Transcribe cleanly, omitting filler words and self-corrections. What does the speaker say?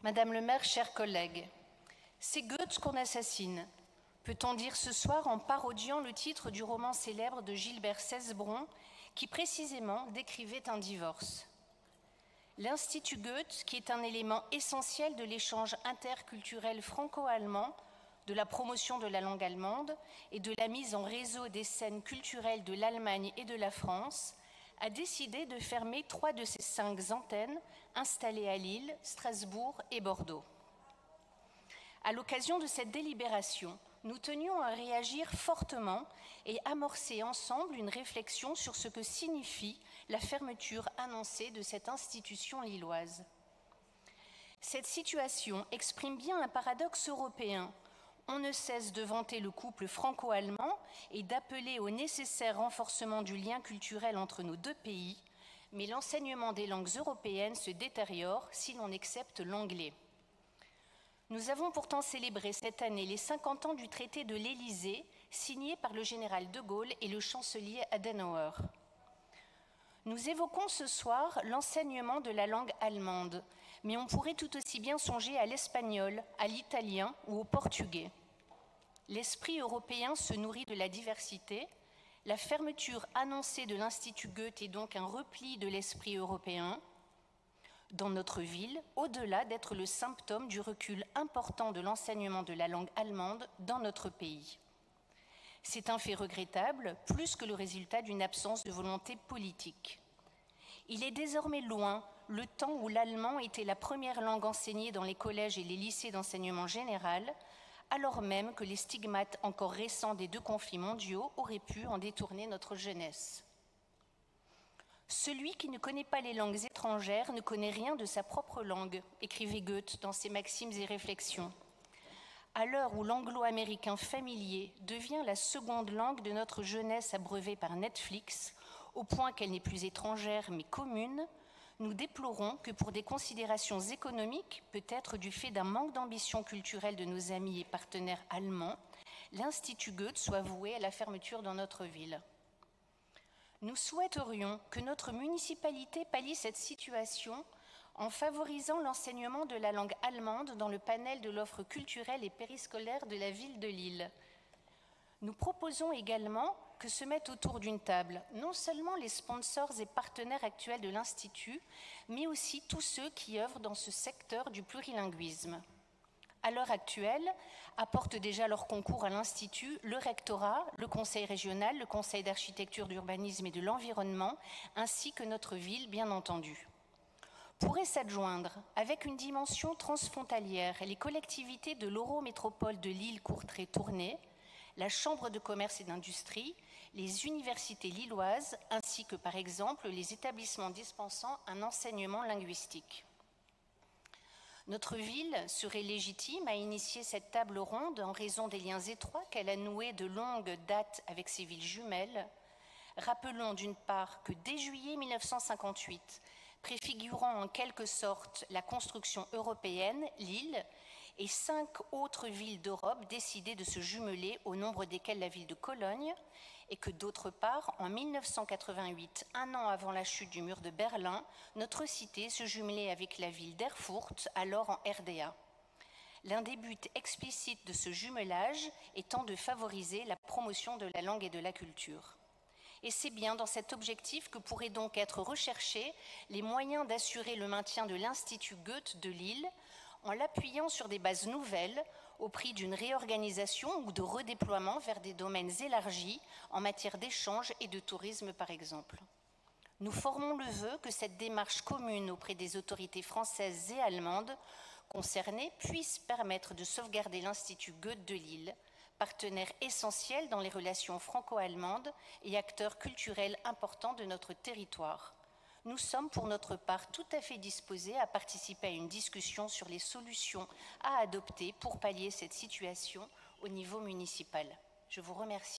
Madame le maire, chers collègues, c'est Goethe qu'on assassine. Peut-on dire ce soir en parodiant le titre du roman célèbre de Gilbert Cesbron qui précisément décrivait un divorce. L'Institut Goethe, qui est un élément essentiel de l'échange interculturel franco-allemand, de la promotion de la langue allemande et de la mise en réseau des scènes culturelles de l'Allemagne et de la France, a décidé de fermer 3 de ses 5 antennes installées à Lille, Strasbourg et Bordeaux. À l'occasion de cette délibération, nous tenions à réagir fortement et amorcer ensemble une réflexion sur ce que signifie la fermeture annoncée de cette institution lilloise. Cette situation exprime bien un paradoxe européen. On ne cesse de vanter le couple franco-allemand et d'appeler au nécessaire renforcement du lien culturel entre nos deux pays, mais l'enseignement des langues européennes se détériore si l'on accepte l'anglais. Nous avons pourtant célébré cette année les 50 ans du traité de l'Élysée, signé par le général de Gaulle et le chancelier Adenauer. Nous évoquons ce soir l'enseignement de la langue allemande, mais on pourrait tout aussi bien songer à l'espagnol, à l'italien ou au portugais. L'esprit européen se nourrit de la diversité. La fermeture annoncée de l'Institut Goethe est donc un repli de l'esprit européen dans notre ville, au-delà d'être le symptôme du recul important de l'enseignement de la langue allemande dans notre pays. C'est un fait regrettable, plus que le résultat d'une absence de volonté politique. Il est désormais loin le temps où l'allemand était la première langue enseignée dans les collèges et les lycées d'enseignement général, alors même que les stigmates encore récents des 2 conflits mondiaux auraient pu en détourner notre jeunesse. Celui qui ne connaît pas les langues étrangères ne connaît rien de sa propre langue, écrivait Goethe dans ses Maximes et réflexions. À l'heure où l'anglo-américain familier devient la seconde langue de notre jeunesse abreuvée par Netflix, au point qu'elle n'est plus étrangère mais commune, nous déplorons que pour des considérations économiques, peut-être du fait d'un manque d'ambition culturelle de nos amis et partenaires allemands, l'Institut Goethe soit voué à la fermeture dans notre ville. Nous souhaiterions que notre municipalité pallie cette situation en favorisant l'enseignement de la langue allemande dans le panel de l'offre culturelle et périscolaire de la ville de Lille. Nous proposons également que se mettent autour d'une table non seulement les sponsors et partenaires actuels de l'Institut, mais aussi tous ceux qui œuvrent dans ce secteur du plurilinguisme. À l'heure actuelle, apportent déjà leur concours à l'Institut le rectorat, le conseil régional, le conseil d'architecture, d'urbanisme et de l'environnement, ainsi que notre ville, bien entendu. Pourraient s'adjoindre, avec une dimension transfrontalière, les collectivités de l'Eurométropole de Lille-Courtrai-Tournai, la Chambre de commerce et d'industrie, les universités lilloises, ainsi que par exemple les établissements dispensant un enseignement linguistique. Notre ville serait légitime à initier cette table ronde en raison des liens étroits qu'elle a noués de longue date avec ses villes jumelles. Rappelons d'une part que dès juillet 1958, préfigurant en quelque sorte la construction européenne, Lille et 5 autres villes d'Europe décidaient de se jumeler, au nombre desquelles la ville de Cologne, et que d'autre part, en 1988, 1 an avant la chute du mur de Berlin, notre cité se jumelait avec la ville d'Erfurt, alors en RDA. L'un des buts explicites de ce jumelage étant de favoriser la promotion de la langue et de la culture. Et c'est bien dans cet objectif que pourraient donc être recherchés les moyens d'assurer le maintien de l'Institut Goethe de Lille, en l'appuyant sur des bases nouvelles, au prix d'une réorganisation ou de redéploiement vers des domaines élargis en matière d'échange et de tourisme par exemple. Nous formons le vœu que cette démarche commune auprès des autorités françaises et allemandes concernées puisse permettre de sauvegarder l'Institut Goethe de Lille, partenaire essentiel dans les relations franco-allemandes et acteur culturel important de notre territoire. Nous sommes pour notre part tout à fait disposés à participer à une discussion sur les solutions à adopter pour pallier cette situation au niveau municipal. Je vous remercie.